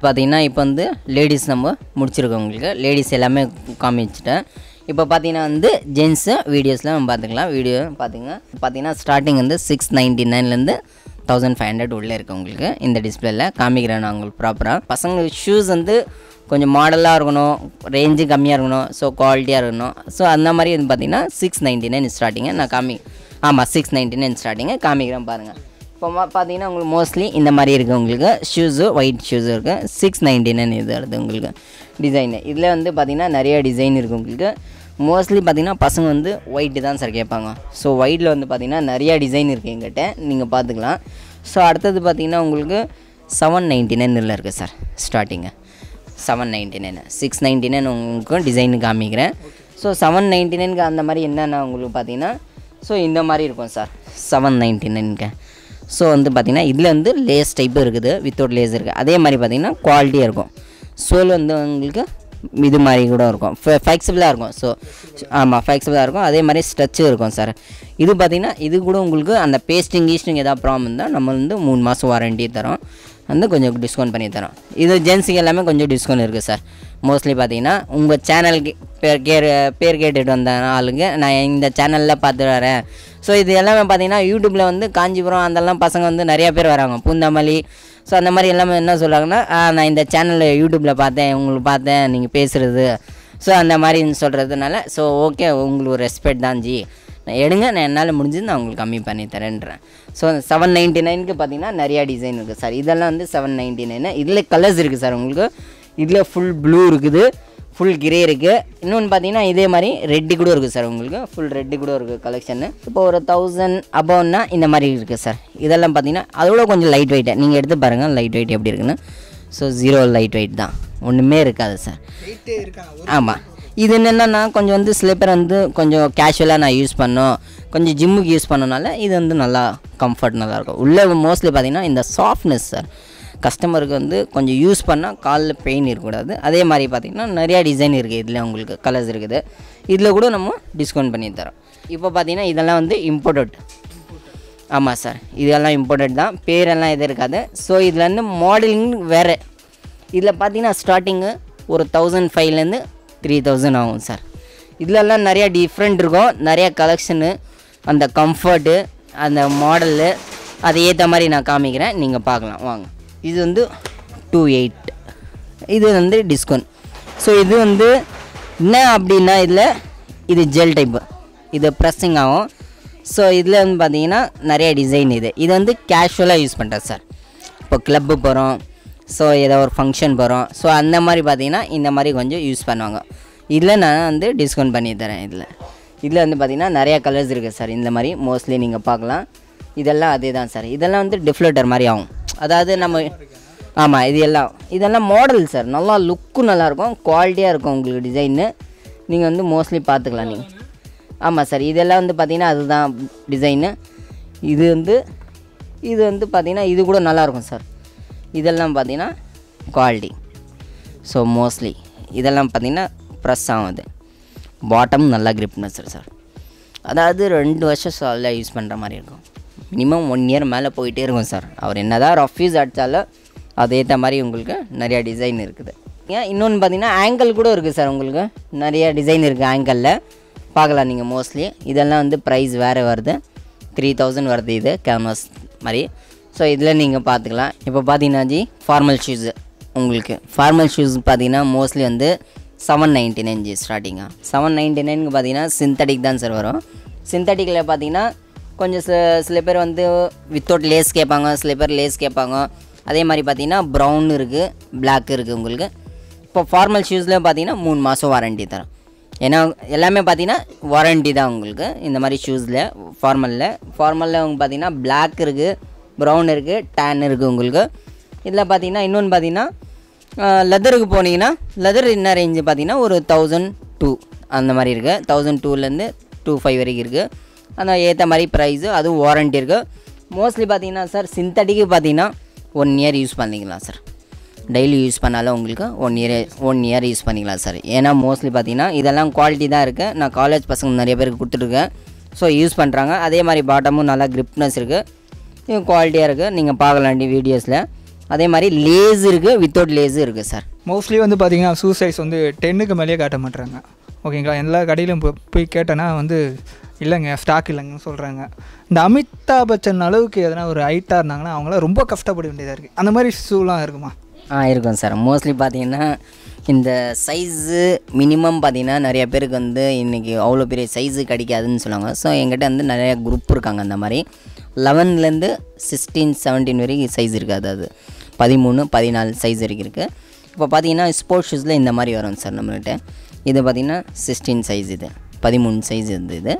பார்த்தீங்கன்னா இப்போ வந்து லேடிஸ் நம்ம முடிச்சிருக்கோம். உங்களுக்கு லேடிஸ் எல்லாமே காமிச்சிட்டேன். இப்போ பார்த்தீங்கன்னா வந்து ஜென்ஸு வீடியோஸில் நம்ம பார்த்துக்கலாம். வீடியோ பார்த்தீங்கன்னா ஸ்டார்டிங் வந்து 699லேருந்து 1500 உள்ளே இருக்குது உங்களுக்கு. இந்த டிஸ்பிளேயில் காமிக்கிறேன் நான் உங்களுக்கு ப்ராப்பராக. பசங்க ஷூஸ் வந்து கொஞ்சம் மாடலாக இருக்கணும், ரேஞ்சு கம்மியாக இருக்கணும், ஸோ குவாலிட்டியாக இருக்கணும். ஸோ அந்த மாதிரி வந்து பார்த்தீங்கன்னா 699 ஸ்டார்டிங்கு நான் 699 ஸ்டார்டிங்கு காமிக்கிறேன் பாருங்கள். இப்போ பார்த்தீங்கன்னா உங்களுக்கு மோஸ்ட்லி இந்த மாதிரி இருக்குது உங்களுக்கு. ஷூஸு ஒயிட் ஷூஸு இருக்குது. 699 இது வருது உங்களுக்கு டிசைனு. இதில் வந்து பார்த்திங்கன்னா நிறைய டிசைன் இருக்குது உங்களுக்கு. மோஸ்ட்லி பார்த்திங்கன்னா பசங்க வந்து ஒயிட்டு தான் சார் கேட்பாங்க. ஸோ ஒயிட்டில் வந்து பார்த்திங்கன்னா நிறையா டிசைன் இருக்குது எங்கிட்ட, நீங்கள் பார்த்துக்கலாம். ஸோ அடுத்தது பார்த்திங்கன்னா உங்களுக்கு 799 இருக்குது சார் ஸ்டார்டிங்கு. 799 699 உங்களுக்கு டிசைனு காமிக்கிறேன். ஸோ 799க்கு அந்த மாதிரி என்னென்ன உங்களுக்கு பார்த்திங்கன்னா ஸோ இந்த மாதிரி இருக்கும் சார் 799க்கு. ஸோ வந்து பார்த்திங்கன்னா இதில் வந்து லேஸ் டைப்பு இருக்குது, வித்தவுட் லேஸ் இருக்குது. அதே மாதிரி பார்த்திங்கன்னா குவாலிட்டியாக இருக்கும். சோல் வந்து உங்களுக்கு இது மாதிரி கூட இருக்கும், ஃப்ளெக்சிபிளாக இருக்கும். ஸோ ஆமாம் ஃப்ளெக்சிபிளாக இருக்கும். அதே மாதிரி ஸ்ட்ரெச்சும் இருக்கும் சார். இது பார்த்திங்கன்னா இது கூட உங்களுக்கு அந்த பேஸ்டிங் ஏதாவது ப்ராப்ளம் இருந்தால் நம்ம வந்து 3 மாதம் வாரண்டி தரோம், வந்து கொஞ்சம் டிஸ்கவுண்ட் பண்ணி தரோம். இது ஜென்ஸுக்கு எல்லாமே கொஞ்சம் டிஸ்கவுண்ட் இருக்குது சார். மோஸ்ட்லி பார்த்தீங்கன்னா உங்கள் சேனலுக்கு பேர் கேட்டுட்டு வந்த ஆளுங்க நான் இந்த சேனலில் பார்த்து வரேன். ஸோ இது எல்லாமே பார்த்தீங்கன்னா யூடியூப்பில் வந்து காஞ்சிபுரம் அதெல்லாம் பசங்க வந்து நிறையா பேர் வராங்க, பூந்தாமல்லி. ஸோ அந்த மாதிரி எல்லாமே என்ன சொல்கிறாங்கன்னா நான் இந்த சேனலில் யூடியூப்பில் பார்த்தேன், உங்களுக்கு பார்த்தேன் நீங்கள் பேசுகிறது. ஸோ அந்த மாதிரி சொல்கிறதுனால ஸோ ஓகே உங்களுக்கு ஒரு ரெஸ்பெக்ட் தான் ஜி, எடுங்க, நான் என்னால் முடிஞ்சது நான் உங்களுக்கு கம்மி பண்ணி தரேன்றேன். ஸோ 799க்கு பார்த்தீங்கன்னா நிறையா டிசைன் இருக்குது சார். இதெல்லாம் வந்து 799. இதில் கலர்ஸ் இருக்குது சார் உங்களுக்கு. இதில் ஃபுல் ப்ளூ இருக்குது, ஃபுல் கிரே இருக்குது. இன்னொன்று பார்த்தீங்கன்னா இதே மாதிரி ரெட்டு கூட இருக்குது சார் உங்களுக்கு. ஃபுல் ரெட்டு கூட இருக்குது கலெக்ஷனு. இப்போ ஒரு 1000 அபவ்னா இந்த மாதிரி இருக்குது சார். இதெல்லாம் பார்த்தீங்கன்னா அதோட கொஞ்சம் லைட் வெயிட்டாக நீங்கள் எடுத்து பாருங்கள் லைட் வெயிட் எப்படி இருக்குன்னு. ஸோ 0 லைட் வெயிட் தான், ஒன்றுமே இருக்காது சார். ஆமாம், இது என்னென்னா கொஞ்சம் வந்து சில பேர் வந்து கொஞ்சம் கேஷுவலாக நான் யூஸ் பண்ணோம், கொஞ்சம் ஜிம்முக்கு யூஸ் பண்ணனால இது வந்து நல்லா கம்ஃபர்ட் நல்லாயிருக்கும். உள்ளே மோஸ்ட்லி பார்த்திங்கன்னா இந்த சாஃப்ட்னஸ் சார், கஸ்டமருக்கு வந்து கொஞ்சம் யூஸ் பண்ணால் காலில் பெயின் இருக்கக்கூடாது. அதே மாதிரி பார்த்திங்கன்னா நிறையா டிசைன் இருக்குது இதில், உங்களுக்கு கலர்ஸ் இருக்குது. இதில் கூட நம்ம டிஸ்கவுண்ட் பண்ணி தரோம். இப்போ பார்த்திங்கன்னா இதெல்லாம் வந்து இம்போர்ட்டட். ஆமாம் சார், இதெல்லாம் இம்போர்ட்டட் தான், பேரெல்லாம் எதுவும் இருக்காது. ஸோ இதில் வந்து மாடலிங் வேறு. இதில் பார்த்திங்கன்னா ஸ்டார்டிங்கு ஒரு 1500லேருந்து 3000 ஆகும் சார். இதிலெல்லாம் நிறையா டிஃப்ரெண்ட் இருக்கும், நிறையா கலெக்ஷனு, அந்த கம்ஃபர்ட்டு, அந்த மாடலு, அது ஏற்ற மாதிரி நான் காமிக்கிறேன், நீங்கள் பார்க்கலாம் வாங்க. இது வந்து 28, இது வந்து டிஸ்கவுண்ட். ஸோ இது வந்து என்ன அப்படின்னா இதில் இது ஜெல் டைப்பு, இது ப்ரெஸ்ஸிங் ஆகும். ஸோ இதில் வந்து பார்த்திங்கன்னா நிறைய டிசைன். இது வந்து கேஷுவலாக யூஸ் பண்ணுறேன் சார். இப்போ கிளப்பு போகிறோம், ஸோ ஏதோ ஒரு ஃபங்க்ஷன் போகிறோம், ஸோ அந்த மாதிரி பார்த்திங்கன்னா இந்த மாதிரி கொஞ்சம் யூஸ் பண்ணுவாங்க. இதில் நான் வந்து டிஸ்கவுண்ட் பண்ணி தரேன். இதில் வந்து பார்த்திங்கன்னா நிறையா கலர்ஸ் இருக்குது சார். இந்த மாதிரி மோஸ்ட்லி நீங்கள் பார்க்கலாம். இதெல்லாம் அதே தான் சார். இதெல்லாம் வந்து டிஃப்ளேட்டர் மாதிரி ஆகும், அதாவது நம்ம ஆமாம் இதெல்லாம் மாடல் சார். நல்லா லுக்கும் நல்லாயிருக்கும், குவாலிட்டியாக இருக்கும் உங்களுக்கு டிசைன்னு. நீங்கள் வந்து மோஸ்ட்லி பார்த்துக்கலாம் நீங்கள். ஆமாம் சார், இதெல்லாம் வந்து பார்த்திங்கன்னா அதுதான் டிசைனு. இது வந்து பார்த்திங்கன்னா இது கூட நல்லாயிருக்கும் சார். இதெல்லாம் பார்த்திங்கன்னா குவாலிட்டி. ஸோ மோஸ்ட்லி இதெல்லாம் பார்த்திங்கன்னா ப்ரெஸ் ஆகுது. பாட்டம் நல்லா கிரிப்னஸ் சார். அதாவது 2 வருஷம் சாலில் யூஸ் பண்ணுற மாதிரி இருக்கும். மினிமம் 1 இயர் மேலே போயிட்டே இருக்கும் சார். அவர் என்ன தான் ரஃப் யூஸ் அடித்தாலும் அதேற்ற மாதிரி உங்களுக்கு நிறையா டிசைன் இருக்குது. ஏன் இன்னொன்று பார்த்தீங்கன்னா ஆங்கிள் கூட இருக்குது சார். உங்களுக்கு நிறையா டிசைன் இருக்குது ஆங்கிளில், பார்க்கலாம் நீங்கள் மோஸ்ட்லி. இதெல்லாம் வந்து ப்ரைஸ் வேறு வருது, 3000 வருது இது கேன்வாஸ் மாதிரி. ஸோ இதில் நீங்கள் பார்த்துக்கலாம். இப்போ பார்த்தீங்கன்னா ஜி ஃபார்மல் ஷூஸு, உங்களுக்கு ஃபார்மல் ஷூஸ் பார்த்தீங்கன்னா மோஸ்ட்லி வந்து 799 ஜி ஸ்டார்டிங்காக. 799க்கு பார்த்தீங்கன்னா சிந்தட்டிக் தான் சார் வரும். சிந்தட்டிக்கில் பார்த்தீங்கன்னா கொஞ்சம் சில பேர் வந்து வித்தவுட் லேஸ் கேட்பாங்க, சில பேர் லேஸ் கேட்பாங்க. அதே மாதிரி பார்த்தீங்கன்னா ப்ரௌன் இருக்குது, பிளாக் இருக்குது உங்களுக்கு. இப்போ ஃபார்மல் ஷூஸில் பார்த்தீங்கன்னா 3 மாதம் வாரண்டி தரோம். ஏன்னா எல்லாமே பார்த்தீங்கன்னா வாரண்டி தான் உங்களுக்கு இந்த மாதிரி ஷூஸில். ஃபார்மலில் உங்களுக்கு பார்த்தீங்கன்னா பிளாக் இருக்குது, ப்ரௌன் இருக்குது, டேன் இருக்குது உங்களுக்கு. இதில் பார்த்தீங்கன்னா இன்னொன்று பார்த்தீங்கன்னா லெதருக்கு போனீங்கன்னா லெதர் என்ன ரேஞ்சு பார்த்தீங்கன்னா ஒரு 1002 அந்த மாதிரி இருக்குது. 1002லேருந்து 25 வரைக்கும் இருக்குது. அந்த ஏற்ற மாதிரி ப்ரைஸு, அதுவும் வாரண்ட்டி இருக்குது. மோஸ்ட்லி பார்த்தீங்கன்னா சார் சிந்தட்டிக்கு பார்த்தீங்கன்னா 1 இயர் யூஸ் பண்ணிக்கலாம் சார். டெய்லி யூஸ் பண்ணாலும் உங்களுக்கு 1 இயர் யூஸ் பண்ணிக்கலாம் சார். ஏன்னா மோஸ்ட்லி பார்த்தீங்கன்னா இதெல்லாம் குவாலிட்டி தான் இருக்குது. நான் காலேஜ் பசங்க நிறைய பேருக்கு கொடுத்துருக்கேன், ஸோ யூஸ் பண்ணுறாங்க. அதே மாதிரி பாட்டமும் நல்லா கிரிப்னஸ் இருக்குது, குவாலிட்டியாக இருக்குது. நீங்கள் பார்க்கலாம் வீடியோஸில். அதே மாதிரி லேஸ் இருக்குது, வித்தவுட் லேஸும் இருக்குது சார். மோஸ்ட்லி வந்து பார்த்தீங்கன்னா ஷூ சைஸ் வந்து 10க்கு மேலேயே காட்ட மாட்டுறாங்க. ஓகேங்களா, எல்லா கடையிலும் போய் கேட்டேன்னா வந்து இல்லைங்க ஸ்டாக் இல்லைங்கன்னு சொல்கிறாங்க. இந்த அமிதாப் பச்சன் அளவுக்கு எதனா ஒரு ஹைட்டாக இருந்தாங்கன்னா அவங்களாம் ரொம்ப கஷ்டப்பட வேண்டியதாக இருக்குது. அந்த மாதிரி ஷூலாம் இருக்குமா? இருக்கும் சார். மோஸ்ட்லி பார்த்தீங்கன்னா இந்த சைஸு மினிமம் பார்த்தீங்கன்னா நிறைய பேருக்கு வந்து இன்றைக்கி அவ்வளோ பெரிய சைஸு கிடைக்காதுன்னு சொல்லுவாங்க. ஸோ எங்கிட்ட வந்து நிறையா குரூப் இருக்காங்க. அந்த மாதிரி 11லேருந்து 16, 17 வரைக்கும் சைஸ் இருக்காது. அது 13, 14 சைஸ் வரைக்கும் இருக்குது. இப்போ பார்த்தீங்கன்னா ஸ்போர்ட்ஸ் ஷூஸில் இந்த மாதிரி வரும் சார் நம்மள்கிட்ட. இது பார்த்திங்கன்னா 16 சைஸ், இது 13 சைஸ் இது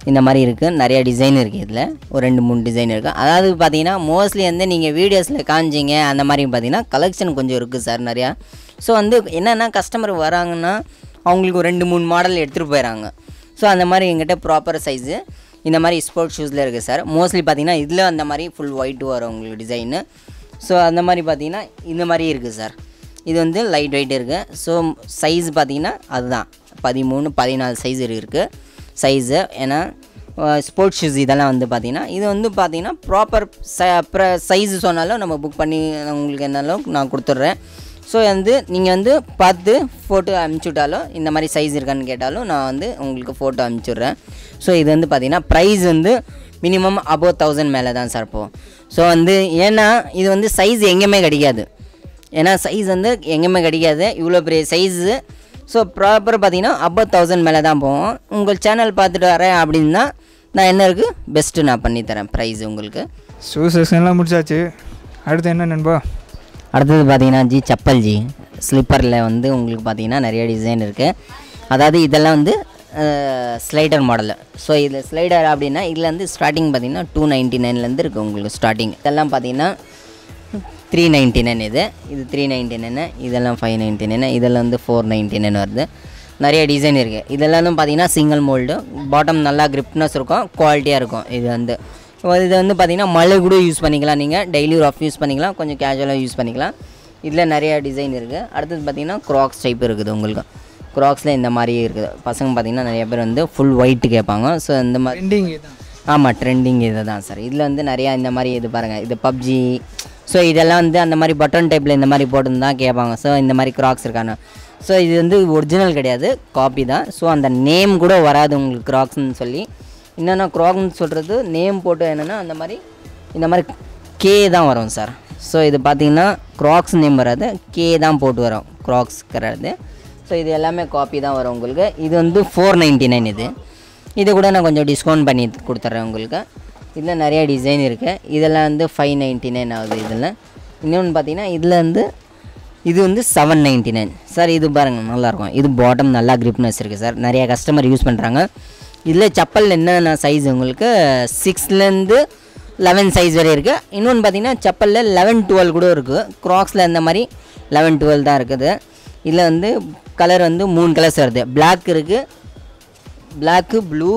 இந்த மாதிரி இருக்குது. நிறையா டிசைன் இருக்குது. இதில் ஒரு 2-3 டிசைன் இருக்குது. அதாவது பார்த்தீங்கன்னா மோஸ்ட்லி வந்து நீங்கள் வீடியோஸில் காமிச்சிங்க அந்த மாதிரி பார்த்தீங்கன்னா கலெக்ஷன் கொஞ்சம் இருக்குது சார் நிறையா. ஸோ வந்து என்னென்னா கஸ்டமர் வராங்கன்னா அவங்களுக்கு ஒரு 2-3 மாடல் எடுத்துகிட்டு போயிடறாங்க. ஸோ அந்த மாதிரி எங்கிட்ட ப்ராப்பர் சைஸு இந்த மாதிரி ஸ்போர்ட்ஸ் ஷூஸில் இருக்குது சார். மோஸ்ட்லி பார்த்தீங்கன்னா இதில் அந்த மாதிரி ஃபுல் ஒயிட்டு வரும் உங்களுக்கு டிசைனு. ஸோ அந்த மாதிரி பார்த்தீங்கன்னா இந்த மாதிரி இருக்குது சார். இது வந்து லைட் வெயிட் இருக்குது. ஸோ சைஸ் பார்த்தீங்கன்னா அதுதான் 13, 14 சைஸ் இருக்குது சைஸு. ஏன்னா ஸ்போர்ட்ஸ் ஷூஸ் இதெல்லாம் வந்து பார்த்திங்கன்னா இது வந்து பார்த்திங்கன்னா ப்ராப்பர் சைஸு சொன்னாலும் நம்ம புக் பண்ணி உங்களுக்கு என்னாலும் நான் கொடுத்துட்றேன். ஸோ வந்து நீங்கள் வந்து பார்த்து ஃபோட்டோ அனுப்பிச்சுட்டாலும் இந்த மாதிரி சைஸ் இருக்கான்னு கேட்டாலும் நான் வந்து உங்களுக்கு ஃபோட்டோ அனுப்பிச்சுட்றேன். ஸோ இது வந்து பார்த்திங்கன்னா ப்ரைஸ் வந்து மினிமம் அபோவ் 1000 மேலே தான் சார் இப்போது. ஸோ வந்து ஏன்னா இது வந்து சைஸ் எங்கேயுமே கிடைக்காது. ஏன்னா சைஸ் வந்து எங்கேயுமே கிடைக்காது இவ்வளோ பெரிய சைஸு. ஸோ ப்ராப்பர் பார்த்திங்கன்னா அபோவ் 1000 மேலே தான் போவோம். உங்கள் சேனல் பார்த்துட்டு வரேன் அப்படின்னா நான் என்ன இருக்குது பெஸ்ட்டு நான் பண்ணித்தரேன் ப்ரைஸ் உங்களுக்கு. ஷூ செக்ஷன்லாம் முடிச்சாச்சு. அடுத்து என்ன நண்பா? அடுத்தது பார்த்தீங்கன்னா செப்பல் ஸ்லிப்பரில் வந்து உங்களுக்கு பார்த்தீங்கன்னா நிறைய டிசைன் இருக்குது. அதாவது இதெல்லாம் வந்து ஸ்லைடர் மாடலு. ஸோ இதில் ஸ்லைடர் அப்படின்னா இதில் வந்து ஸ்டார்டிங் பார்த்திங்கன்னா 299 இருக்குது உங்களுக்கு ஸ்டார்டிங். இதெல்லாம் பார்த்திங்கன்னா 399 இது 399, இதெல்லாம் 599, இதெல்லாம் வந்து 499 வருது. நிறைய டிசைன் இருக்குது. இதெல்லாம் பார்த்திங்கன்னா சிங்கிள் மோல்டு, பாட்டம் நல்லா கிரிப்னஸ் இருக்கும், குவாலிட்டியாக இருக்கும். இது வந்து பார்த்திங்கன்னா மழை கூட யூஸ் பண்ணிக்கலாம், நீங்கள் டெய்லி ரஃப் யூஸ் பண்ணிக்கலாம், கொஞ்சம் கேஷுவலாக யூஸ் பண்ணிக்கலாம். இதில் நிறைய டிசைன் இருக்குது. அடுத்தது பார்த்திங்கன்னா க்ராக்ஸ் டைப் இருக்குது உங்களுக்கு. க்ராக்ஸில் இந்த மாதிரி இருக்குது. பசங்க பார்த்திங்கன்னா நிறைய பேர் வந்து ஃபுல் ஒயிட்டு கேட்பாங்க. ஸோ இந்த மாதிரி ட்ரெண்டிங் தான். ஆமாம், ட்ரெண்டிங் இது தான் சார். இதில் வந்து நிறையா இந்த மாதிரி இது பாருங்கள், இது பப்ஜி. ஸோ இதெல்லாம் வந்து அந்த மாதிரி பட்டன் டைப்பில் இந்த மாதிரி போட்டுன்னு தான் கேட்பாங்க. ஸோ இந்த மாதிரி க்ராக்ஸ் இருக்காங்க. ஸோ இது வந்து ஒரிஜினல் கிடையாது, காப்பி தான். ஸோ அந்த நேம் கூட வராது உங்களுக்கு க்ராக்ஸ்ன்னு சொல்லி. என்னென்னா க்ராக்ஸ்ன்னு சொல்கிறது நேம் போட்டு என்னென்னா அந்த மாதிரி இந்த மாதிரி கே தான் வரும் சார். ஸோ இது பார்த்திங்கன்னா க்ராக்ஸ் நேம் வராது, கே தான் போட்டு வரும் க்ராக்ஸ் கிடையாது. ஸோ இது எல்லாமே காப்பி தான் வரும் உங்களுக்கு. இது வந்து 499 இது கூட நான் கொஞ்சம் டிஸ்கவுண்ட் பண்ணி கொடுத்துட்றேன் உங்களுக்கு. இதில் நிறைய டிசைன் இருக்குது. இதெல்லாம் வந்து 599 ஆகுது. இதில் இன்னொன்று பார்த்திங்கன்னா இதில் வந்து இது வந்து 799 சார். இது பாருங்கள் நல்லாயிருக்கும். இது பாட்டம் நல்லா கிரிப்னஸ் இருக்குது சார். நிறைய கஸ்டமர் யூஸ் பண்ணுறாங்க. இதில் செப்பல் என்னென்ன சைஸ் உங்களுக்கு 6லேருந்து 11 சைஸ் வரை இருக்குது. இன்னொன்று பார்த்திங்கன்னா செப்பலில் 11, 12 கூட இருக்குது. க்ராக்ஸில் இந்த மாதிரி 11, 12 தான் இருக்குது. இதில் வந்து கலர் வந்து 3 கலர்ஸ் வருது. பிளாக் இருக்குது, பிளாக்கு, ப்ளூ,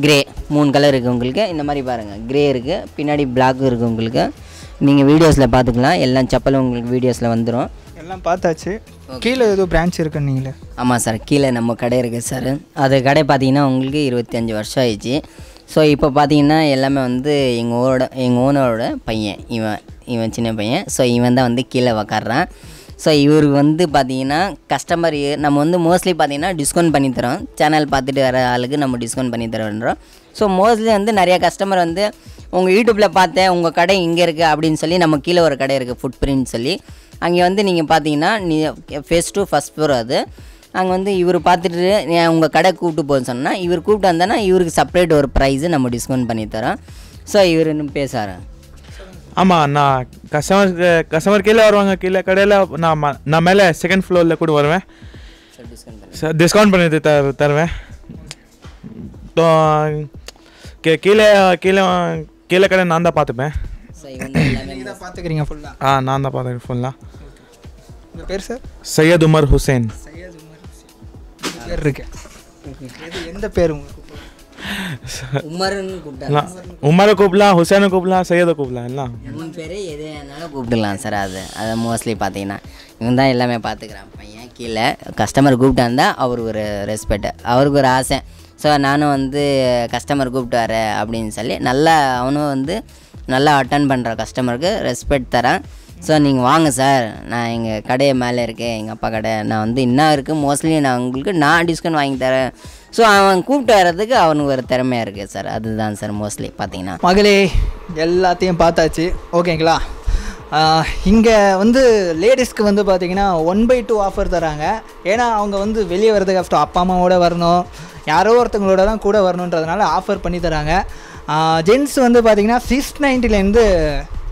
கிரே 3 கலர் இருக்குது உங்களுக்கு. இந்த மாதிரி பாருங்கள், கிரே இருக்குது, பின்னாடி பிளாக்கு இருக்குது உங்களுக்கு. நீங்கள் வீடியோஸில் பார்த்துக்கலாம். எல்லாம் செப்பலும் உங்களுக்கு வீடியோஸில் வந்துடும். எல்லாம் பார்த்தாச்சு. கீழே ஏதோ பிரான்ச் இருக்குன்னு நீங்களே? ஆமாம் சார், கீழே நம்ம கடை இருக்குது சார். அது கடை பார்த்தீங்கன்னா உங்களுக்கு 25 வருஷம் ஆயிடுச்சு. ஸோ இப்போ பார்த்தீங்கன்னா எல்லாமே வந்து எங்கள் ஓனரோட பையன், இவன் சின்ன பையன். ஸோ இவன் தான் வந்து கீழே உக்காடுறான். ஸோ இவருக்கு வந்து பார்த்திங்கன்னா கஸ்டமர் நம்ம வந்து மோஸ்ட்லி பார்த்திங்கன்னா டிஸ்கவுண்ட் பண்ணித்தரோம். சேனல் பார்த்துட்டு வர ஆளுக்கு நம்ம டிஸ்கவுண்ட் பண்ணி தரோன்றோம். ஸோ மோஸ்ட்லி வந்து நிறையா கஸ்டமர் வந்து உங்கள் யூடியூப்பில் பார்த்தேன் உங்கள் கடை இங்கே இருக்குது அப்படின்னு சொல்லி நம்ம கீழே ஒரு கடை இருக்குது ஃபுட் பிரிண்ட் சொல்லி. அங்கே வந்து நீங்கள் பார்த்தீங்கன்னா ஃபேஸ் டூ ஃபஸ்ட் ஃப்ளோர். அது அங்கே வந்து இவர் பார்த்துட்டு உங்கள் கடை கூப்பிட்டு போன்னு சொன்னால் இவர் கூப்பிட்டு வந்தோன்னா இவருக்கு செப்பரேட் ஒரு ப்ரைஸு நம்ம டிஸ்கவுண்ட் பண்ணி தரோம். ஸோ இவர் இன்னும் பேசுகிறார். ஆமாம், நான் கஸ்டமர் கீழே வருவாங்க. கீழே கடையில் நான் மேலே செகண்ட் ஃப்ளோரில் கூட வருவேன். டிஸ்கவுண்ட் பண்ணி தருவேன். கீழே கீழே கீழே கடை நான் தான் பார்த்துப்பேன். பார்த்துக்கிறீங்க ஃபுல்லாக? நான் தான் பார்த்துக்கிறேன் ஃபுல்லாக. உங்கள் பேர் சார்? சையத் உமர் ஹுசேன். சையத் உமர் ஹுசேன் பேர் இருக்கு. எந்த பேர் உங்களுக்கு? உமரை கூப்பிடலாம், ஹுசேனை கூப்பிடலாம், சையதை கூப்பிடலாம். எல்லாம் பேர் எது வேணாலும் கூப்பிடலாம் சார். அது மோஸ்ட்லி பார்த்தீங்கன்னா இவன் தான் எல்லாமே பார்த்துக்கிறான் பையன். கீழே கஸ்டமர் கூப்பிட்டு வந்தால் அவருக்கு ஒரு ரெஸ்பெக்ட், அவருக்கு ஒரு ஆசை. ஸோ நானும் வந்து கஸ்டமர் கூப்பிட்டு வரேன் அப்படின்னு சொல்லி நல்லா அவனும் வந்து நல்லா அட்டன் பண்ணுற கஸ்டமருக்கு ரெஸ்பெக்ட் தரேன். சார் நீங்கள் வாங்க சார், நான் எங்கள் கடையை மேலே இருக்கேன், எங்கள் அப்பா கடை, நான் வந்து என்ன இருக்குது மோஸ்ட்லி நான் உங்களுக்கு நான் டிஸ்கவுண்ட் வாங்கி தரேன். ஸோ அவன் கூப்பிட்டு வர்றதுக்கு அவனுக்கு ஒரு திறமையாக இருக்குது சார். அதுதான் சார் மோஸ்ட்லி பார்த்தீங்கன்னா. மகளே எல்லாத்தையும் பார்த்தாச்சு ஓகேங்களா. இங்கே வந்து லேடிஸ்க்கு வந்து பார்த்திங்கன்னா 1/2 ஆஃபர் தராங்க. ஏன்னா அவங்க வந்து வெளியே வர்றது கஷ்டம், அப்பா அம்மாவோட வரணும், யாரோ ஒருத்தவங்களோட தான் கூட வரணுன்றதுனால ஆஃபர் பண்ணி தராங்க. ஜென்ஸ் வந்து பார்த்திங்கன்னா 690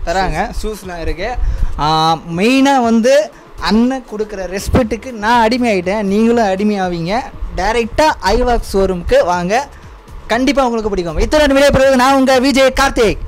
தராங்க. ஷூஸ்லாம் இருக்குது. மெயினாக வந்து அண்ணன் கொடுக்குற ரெஸ்பெக்ட்டுக்கு நான் அடிமையாகிட்டேன், நீங்களும் அடிமையாவீங்க. டைரெக்டாக ஐவாக்ஸ் ஷோரூமுக்கு வாங்க, கண்டிப்பாக உங்களுக்கு பிடிக்கும். இத்தனை வீடியோ பிறகு நான் உங்கள் விஜய் கார்த்திக்.